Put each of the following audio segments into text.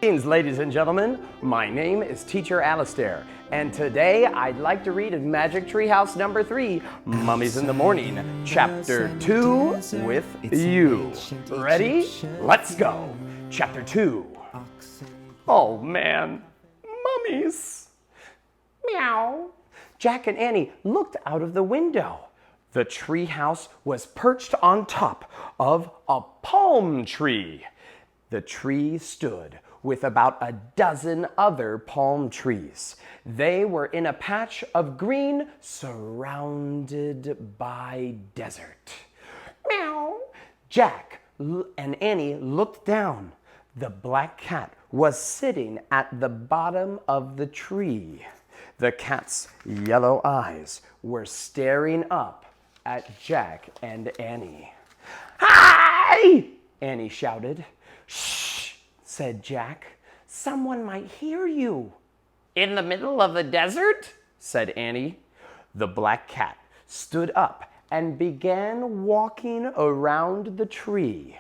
Greetings, ladies and gentlemen. My name is Teacher Alistair, and today I'd like to read Magic Treehouse number 3, Mummies in the Morning, Chapter 2 with you. Ready? Let's go. Chapter 2. Oh man, mummies. Meow. Jack and Annie looked out of the window. The treehouse was perched on top of a palm tree. The tree stood with about a dozen other palm trees. They were in a patch of green surrounded by desert. Meow! Jack and Annie looked down. The black cat was sitting at the bottom of the tree. The cat's yellow eyes were staring up at Jack and Annie. Hi! Annie shouted. Shh, said Jack. Someone might hear you. In the middle of the desert? Said Annie. The black cat stood up and began walking around the tree.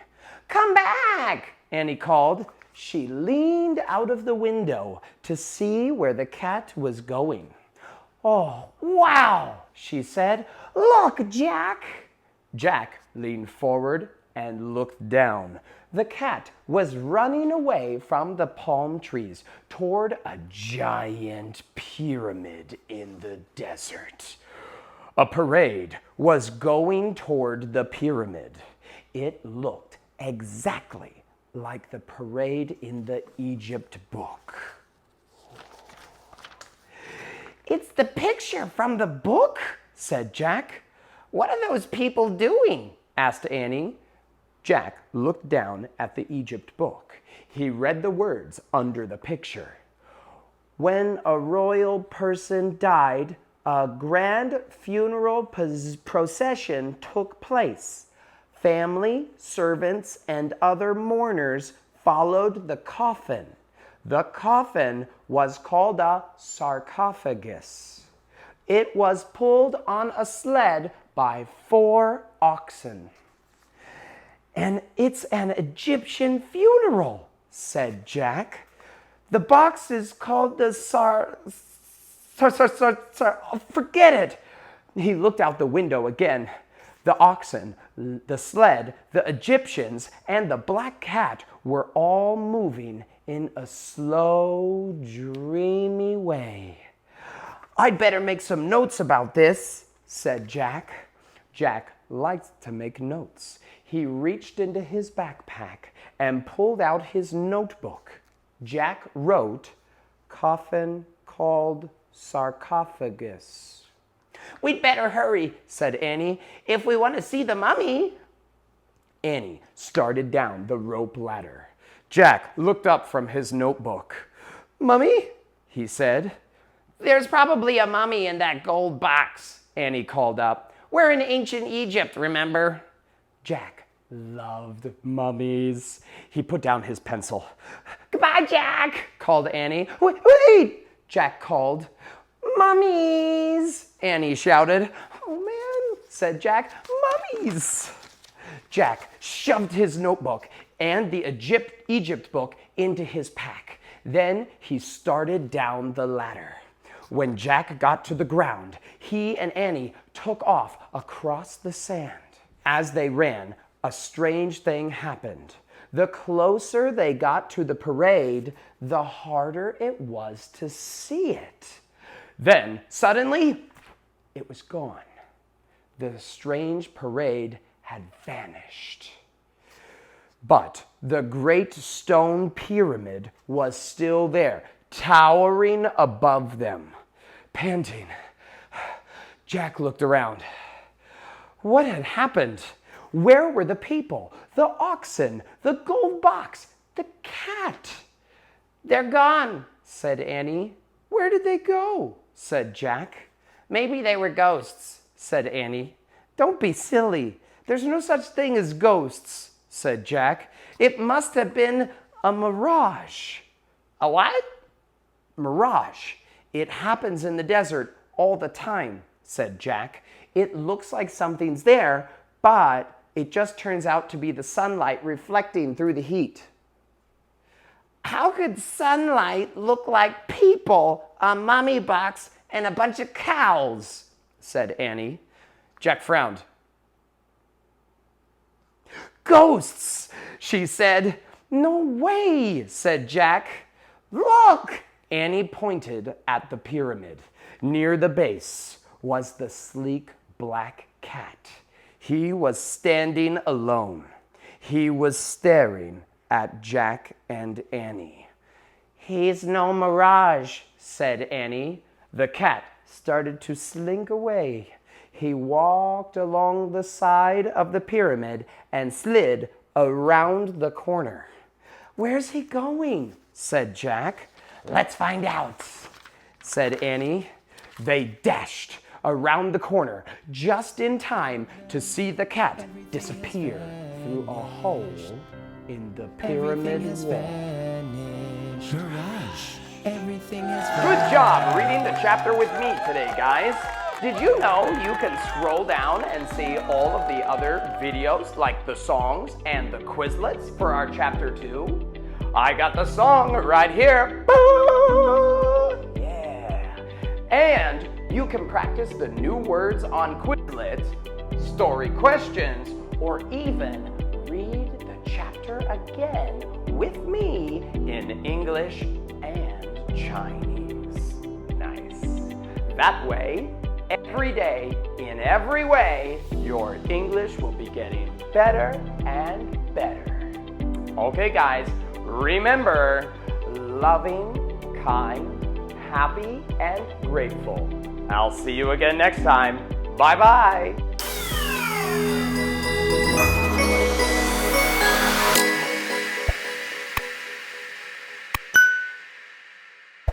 Come back, Annie called. She leaned out of the window to see where the cat was going. Oh, wow, she said. Look, Jack. Jack leaned forward and looked down. The cat was running away from the palm trees toward a giant pyramid in the desert. A parade was going toward the pyramid. It looked exactly like the parade in the Egypt book. It's the picture from the book, said Jack. What are those people doing? Asked Annie. Jack looked down at the Egypt book. He read the words under the picture. When a royal person died, a grand funeral procession took place. Family, servants, and other mourners followed the coffin. The coffin was called a sarcophagus. It was pulled on a sled by 4 oxen. And it's an Egyptian funeral, said Jack. The box is called the forget it. He looked out the window again. The oxen, the sled, the Egyptians, and the black cat were all moving in a slow, dreamy way. I'd better make some notes about this, said Jack. Jack liked to make notes. He reached into his backpack and pulled out his notebook. Jack wrote, coffin called sarcophagus. We'd better hurry, said Annie, if we want to see the mummy. Annie started down the rope ladder. Jack looked up from his notebook. Mummy? He said. There's probably a mummy in that gold box, Annie called up. We're in ancient Egypt, remember? Jack loved mummies. He put down his pencil. Goodbye, Jack, called Annie. Wait, Jack called. Mummies, Annie shouted. Oh man, said Jack, mummies. Jack shoved his notebook and the Egypt book into his pack. Then he started down the ladder. When Jack got to the ground, he and Annie took off across the sand. As they ran, a strange thing happened. The closer they got to the parade, the harder it was to see it. Then, suddenly, it was gone. The strange parade had vanished. But the great stone pyramid was still there, towering above them. Panting, Jack looked around. What had happened? Where were the people, the oxen, the gold box, the cat? They're gone, said Annie. Where did they go? Said Jack. Maybe they were ghosts, said Annie. Don't be silly. There's no such thing as ghosts, said Jack. It must have been a mirage. A what? Mirage. It happens in the desert all the time, said Jack. It looks like something's there, but it just turns out to be the sunlight reflecting through the heat. How could sunlight look like people, a mummy box, and a bunch of cows? Said Annie. Jack frowned. Ghosts, she said. No way, said Jack. Look! Annie pointed at the pyramid. Near the base was the sleek black cat. He was standing alone. He was staring at Jack and Annie. He's no Mirage, said Annie. The cat started to slink away. He walked along the side of the pyramid and slid around the corner. Where's he going? Said Jack. Let's find out, said Annie. They dashed around the corner just in time to see the cat disappear through a hole in the pyramid wall. Mirage. Everything is Good job reading the chapter with me today, guys. Did you know you can scroll down and see all of the other videos, like the songs and the Quizlets for our chapter 2? I got the song right here. Yeah. And you can practice the new words on Quizlet, story questions, or even read the chapter again with me in English and Chinese. Nice. That way, every day, in every way, your English will be getting better and better. Okay, guys, remember, loving, kind, happy, and grateful. I'll see you again next time. Bye-bye.